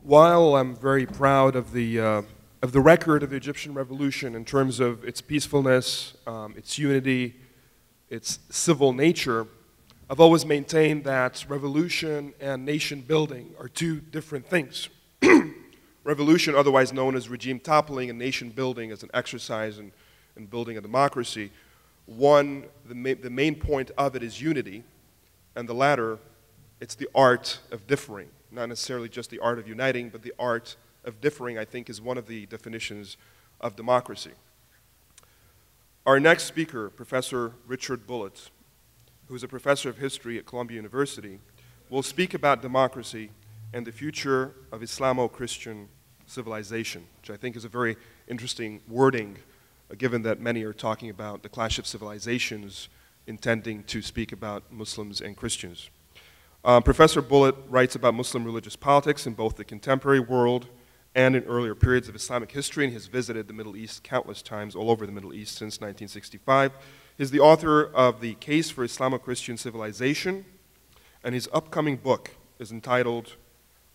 While I'm very proud of the record of the Egyptian revolution in terms of its peacefulness, its unity, its civil nature, I've always maintained that revolution and nation building are two different things. Revolution, otherwise known as regime toppling, and nation building as an exercise in building a democracy. One, the main point of it is unity, and the latter, it's the art of differing. Not necessarily just the art of uniting, but the art of differing, I think, is one of the definitions of democracy. Our next speaker, Professor Richard Bulliet, who is a professor of history at Columbia University, will speak about democracy and the future of Islamo-Christian civilization, which I think is a very interesting wording, given that many are talking about the clash of civilizations, intending to speak about Muslims and Christians. Professor Bulliet writes about Muslim religious politics in both the contemporary world and in earlier periods of Islamic history, and has visited the Middle East countless times, all over the Middle East since 1965. He's the author of The Case for Islamo-Christian Civilization, and his upcoming book is entitled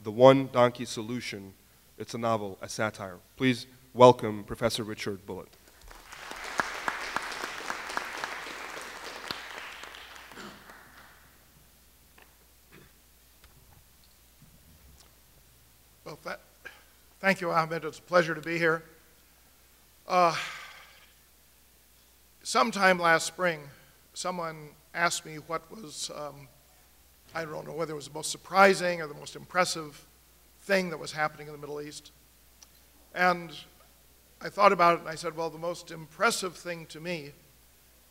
The One Donkey Solution. It's a novel, a satire. Please welcome Professor Richard Bulliet. Well, thank you, Ahmed. It's a pleasure to be here. Sometime last spring, someone asked me what was, I don't know whether it was the most surprising or the most impressive thing that was happening in the Middle East. And I thought about it and I said, well, the most impressive thing to me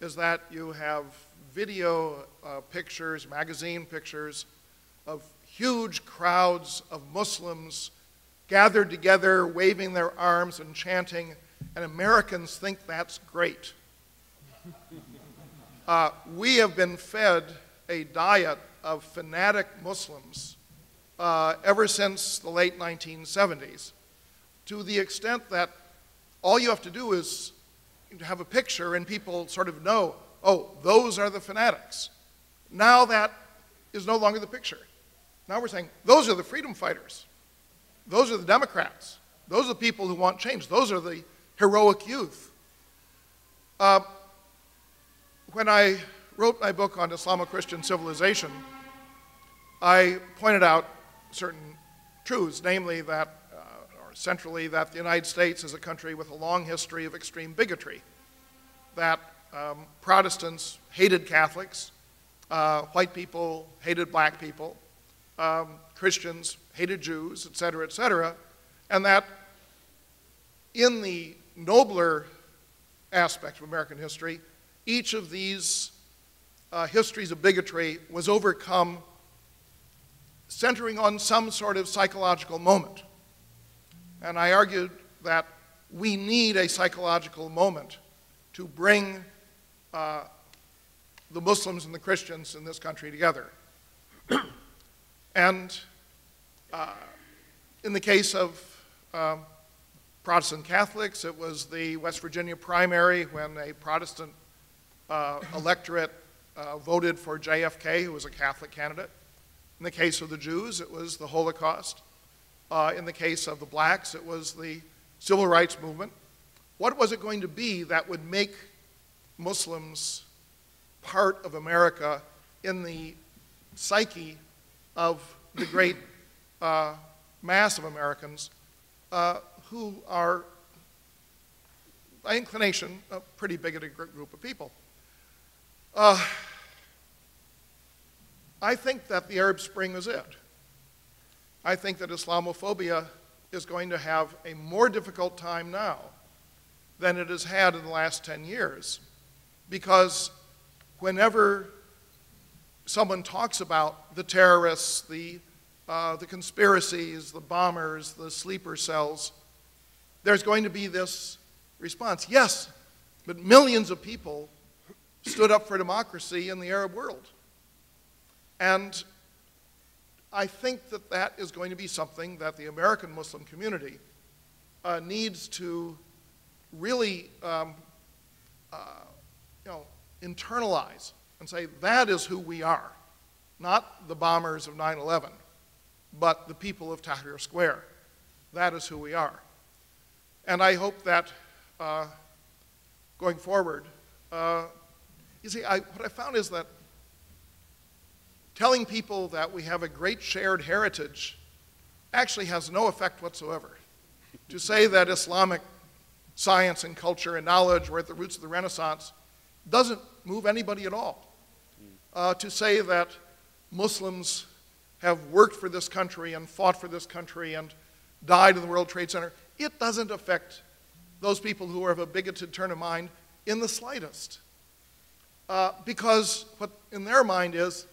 is that you have video pictures, magazine pictures of huge crowds of Muslims gathered together, waving their arms and chanting, and Americans think that's great. We have been fed a diet of fanatic Muslims ever since the late 1970s, to the extent that all you have to do is have a picture and people sort of know, oh, those are the fanatics. Now that is no longer the picture. Now we're saying, those are the freedom fighters. Those are the Democrats. Those are the people who want change. Those are the heroic youth. When I wrote my book on Islamo-Christian civilization, I pointed out certain truths, namely that, or centrally, that the United States is a country with a long history of extreme bigotry, that Protestants hated Catholics, white people hated black people, Christians hated Jews, et cetera, and that in the nobler aspects of American history, each of these histories of bigotry was overcome centering on some sort of psychological moment. And I argued that we need a psychological moment to bring the Muslims and the Christians in this country together. And in the case of Protestant Catholics, it was the West Virginia primary when a Protestant electorate voted for JFK, who was a Catholic candidate. In the case of the Jews, it was the Holocaust. In the case of the blacks, it was the Civil Rights Movement. What was it going to be that would make Muslims part of America in the psyche of the great mass of Americans who are, by inclination, a pretty bigoted group of people? I think that the Arab Spring is it. I think that Islamophobia is going to have a more difficult time now than it has had in the last 10 years, because whenever someone talks about the terrorists, the conspiracies, the bombers, the sleeper cells, there's going to be this response. Yes, but millions of people stood up for democracy in the Arab world. And I think that that is going to be something that the American Muslim community needs to really internalize and say, that is who we are, not the bombers of 9/11. but the people of Tahrir Square. That is who we are. And I hope that going forward, you see, what I found is that telling people that we have a great shared heritage actually has no effect whatsoever. To say that Islamic science and culture and knowledge were at the roots of the Renaissance doesn't move anybody at all. To say that Muslims have worked for this country and fought for this country and died in the World Trade Center, it doesn't affect those people who are of a bigoted turn of mind in the slightest. Because what in their mind is,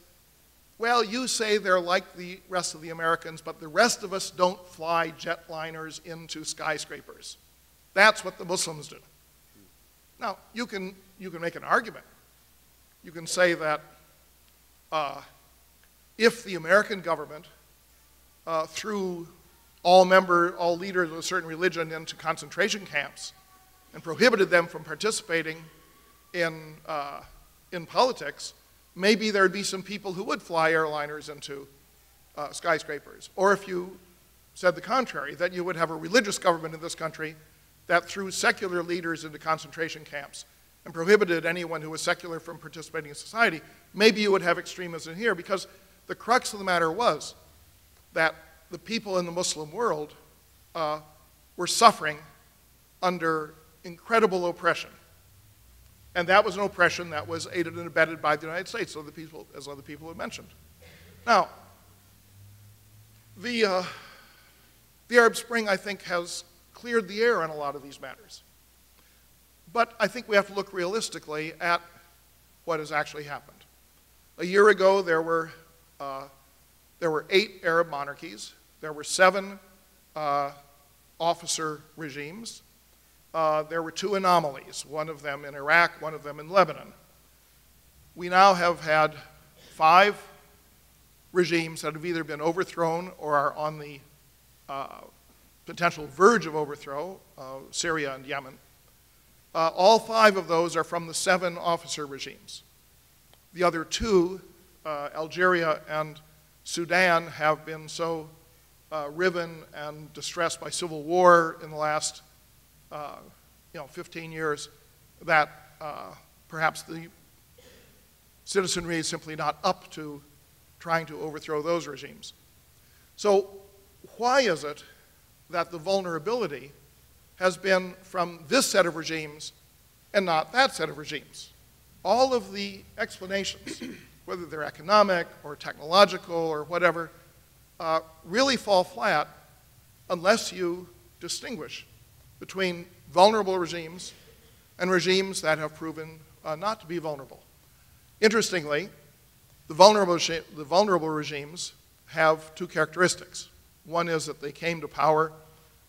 well, you say they're like the rest of the Americans, but the rest of us don't fly jetliners into skyscrapers. That's what the Muslims do. Now, you can make an argument. You can say that if the American government threw all leaders of a certain religion into concentration camps and prohibited them from participating in politics, maybe there'd be some people who would fly airliners into skyscrapers. Or if you said the contrary, that you would have a religious government in this country that threw secular leaders into concentration camps and prohibited anyone who was secular from participating in society, maybe you would have extremism here, because the crux of the matter was that the people in the Muslim world were suffering under incredible oppression. And that was an oppression that was aided and abetted by the United States, as other people have mentioned. Now, the Arab Spring, I think, has cleared the air on a lot of these matters. But I think we have to look realistically at what has actually happened. A year ago, there were 8 Arab monarchies. There were 7 officer regimes. There were 2 anomalies, one of them in Iraq, one of them in Lebanon. We now have had 5 regimes that have either been overthrown or are on the potential verge of overthrow, Syria and Yemen. All 5 of those are from the 7 officer regimes. The other 2, Algeria and Sudan, have been so riven and distressed by civil war in the last 15 years that perhaps the citizenry is simply not up to trying to overthrow those regimes. So why is it that the vulnerability has been from this set of regimes and not that set of regimes? All of the explanations, whether they're economic or technological or whatever, really fall flat unless you distinguish between vulnerable regimes and regimes that have proven not to be vulnerable. Interestingly, the vulnerable regimes have 2 characteristics. One is that they came to power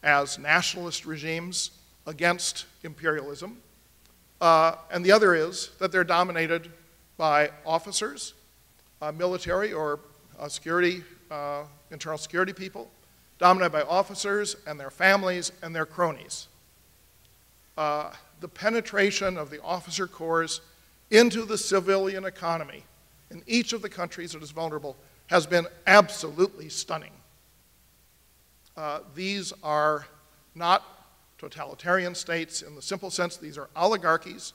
as nationalist regimes against imperialism, and the other is that they're dominated by officers, military or internal security people, dominated by officers and their families and their cronies. The penetration of the officer corps into the civilian economy in each of the countries that is vulnerable has been absolutely stunning. These are not totalitarian states in the simple sense. These are oligarchies.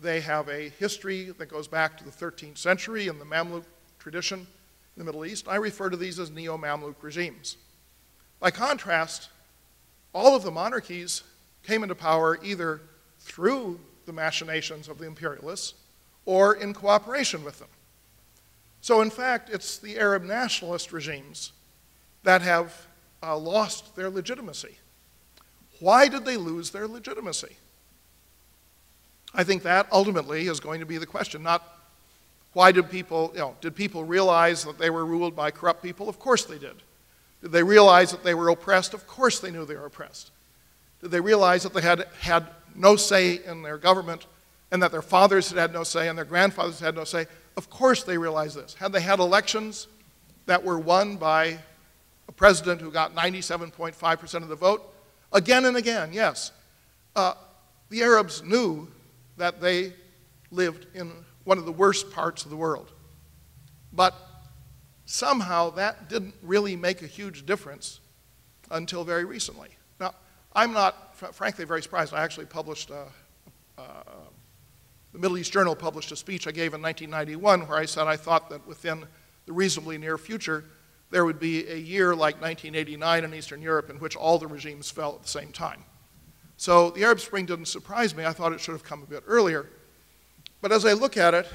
They have a history that goes back to the 13th century in the Mamluk tradition in the Middle East. I refer to these as neo-Mamluk regimes. By contrast, all of the monarchies came into power either through the machinations of the imperialists or in cooperation with them. So in fact, it's the Arab nationalist regimes that have lost their legitimacy. Why did they lose their legitimacy? I think that ultimately is going to be the question, not why did people realize that they were ruled by corrupt people? Of course they did. Did they realize that they were oppressed? Of course they knew they were oppressed. Did they realize that they had no say in their government and that their fathers had no say and their grandfathers had no say? Of course they realized this. Had they had elections that were won by a president who got 97.5% of the vote? Again and again, yes. The Arabs knew that they lived in one of the worst parts of the world. But somehow that didn't really make a huge difference until very recently. Now, I'm not, frankly, very surprised. I actually published, the Middle East Journal published a speech I gave in 1991 where I said I thought that within the reasonably near future, there would be a year like 1989 in Eastern Europe in which all the regimes fell at the same time. So the Arab Spring didn't surprise me. I thought it should have come a bit earlier. But as I look at it,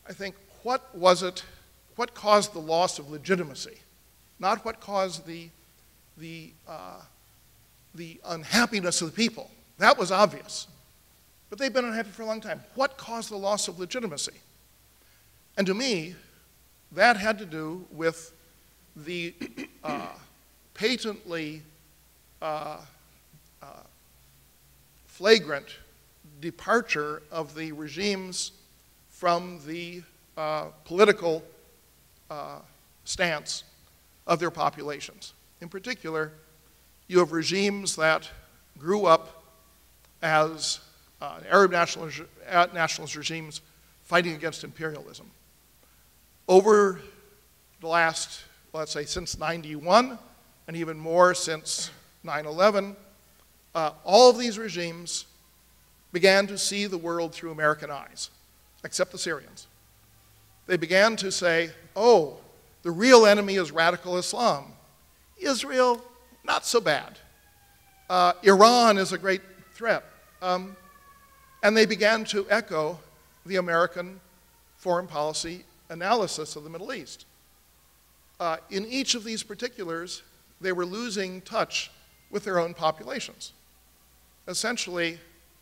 I think, what caused the loss of legitimacy? Not what caused the unhappiness of the people. That was obvious. But they've been unhappy for a long time. What caused the loss of legitimacy? And to me, that had to do with the patently flagrant departure of the regimes from the political stance of their populations. In particular, you have regimes that grew up as Arab nationalist regimes fighting against imperialism. Over the last, let's say, since 91, and even more since 9/11, all of these regimes began to see the world through American eyes, except the Syrians. They began to say, oh, the real enemy is radical Islam. Israel, not so bad. Iran is a great threat. And they began to echo the American foreign policy analysis of the Middle East. In each of these particulars, they were losing touch with their own populations. Essentially,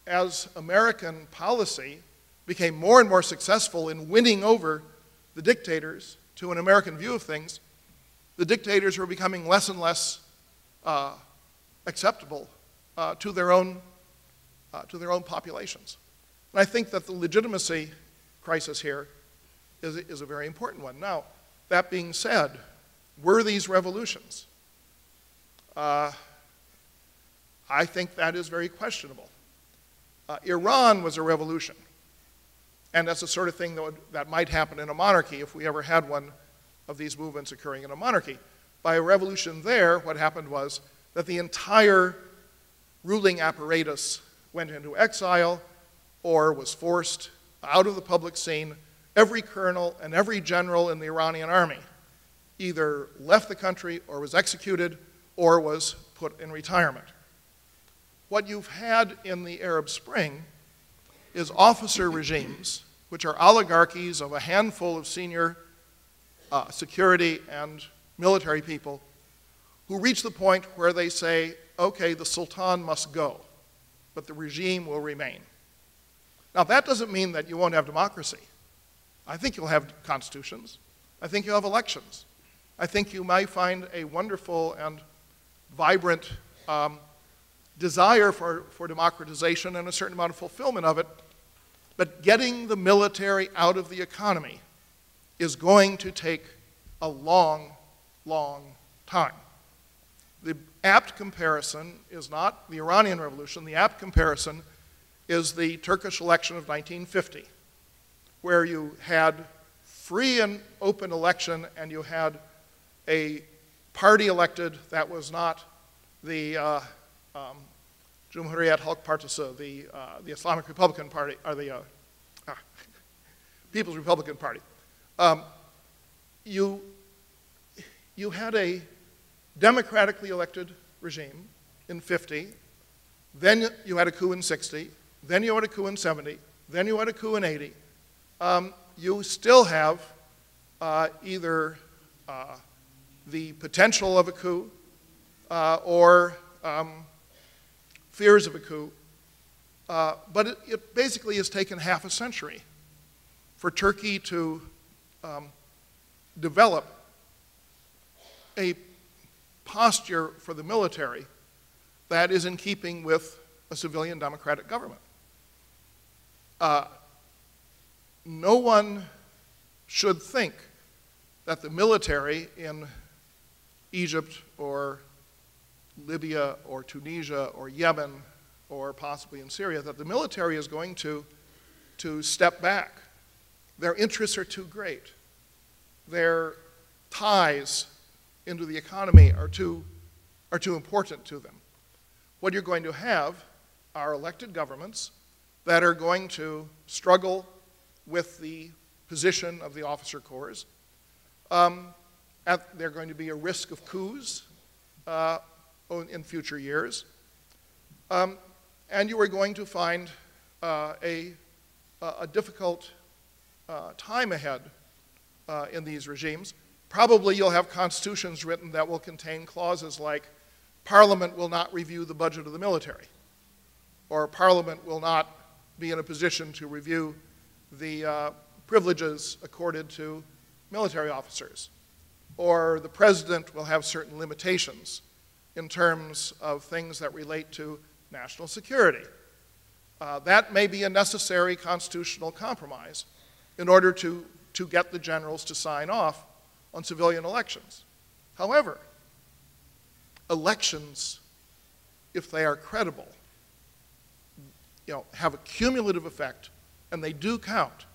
as American policy became more and more successful in winning over the dictators to an American view of things, the dictators were becoming less and less acceptable to their own populations. And I think that the legitimacy crisis here is a very important one. Now, that being said, were these revolutions? I think that is very questionable. Iran was a revolution, and that's the sort of thing that might happen in a monarchy if we ever had one of these movements occurring in a monarchy. By a revolution there, what happened was that the entire ruling apparatus went into exile or was forced out of the public scene. Every colonel and every general in the Iranian army either left the country or was executed or was put in retirement. What you've had in the Arab Spring is officer regimes, which are oligarchies of a handful of senior security and military people who reach the point where they say, okay, the Sultan must go, but the regime will remain. Now, that doesn't mean that you won't have democracy. I think you'll have constitutions. I think you'll have elections. I think you might find a wonderful and vibrant desire for democratization and a certain amount of fulfillment of it, but getting the military out of the economy is going to take a long, long time. The apt comparison is not the Iranian Revolution. The apt comparison is the Turkish election of 1950, where you had free and open election and you had a party elected that was not the Cumhuriyet Halk Partisi, the Islamic Republican Party, or the People's Republican Party. You had a democratically elected regime in 50, then you had a coup in 60, then you had a coup in 70, then you had a coup in 80. You still have either the potential of a coup or fears of a coup. But it basically has taken half a century for Turkey to develop a posture for the military that is in keeping with a civilian democratic government. No one should think that the military in Egypt or Libya or Tunisia or Yemen or possibly in Syria, that the military is going to step back. Their interests are too great. their ties into the economy are too important to them. What you're going to have are elected governments that are going to struggle with the position of the officer corps. They're going to be a risk of coups in future years. And you are going to find a difficult time ahead in these regimes. Probably you'll have constitutions written that will contain clauses like Parliament will not review the budget of the military, or Parliament will not be in a position to review the privileges accorded to military officers, or the president will have certain limitations in terms of things that relate to national security. That may be a necessary constitutional compromise in order to get the generals to sign off on civilian elections. However, elections, if they are credible, have a cumulative effect, and they do count.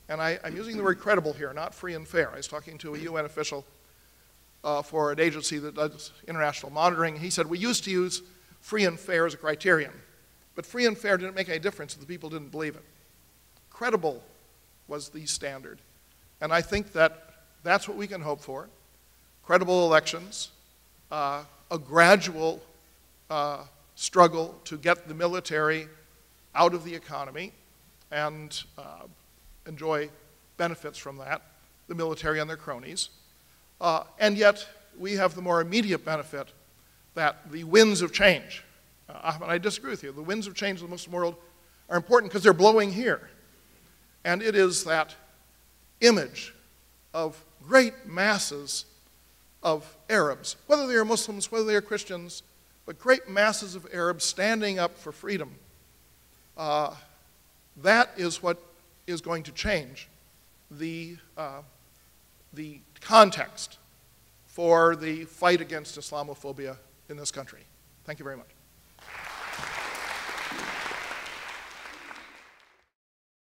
And I'm using the word credible here, not free and fair. I was talking to a UN official for an agency that does international monitoring. He said, we used to use free and fair as a criterion, but free and fair didn't make any difference if the people didn't believe it. Credible was the standard. And I think that that's what we can hope for. Credible elections, a gradual struggle to get the military out of the economy and enjoy benefits from that, the military and their cronies. And yet, we have the more immediate benefit that the winds of change, and I disagree with you, the winds of change in the Muslim world are important because they're blowing here. And it is that image of great masses of Arabs, whether they are Muslims, whether they are Christians, but great masses of Arabs standing up for freedom. That is what is going to change the context for the fight against Islamophobia in this country. Thank you very much.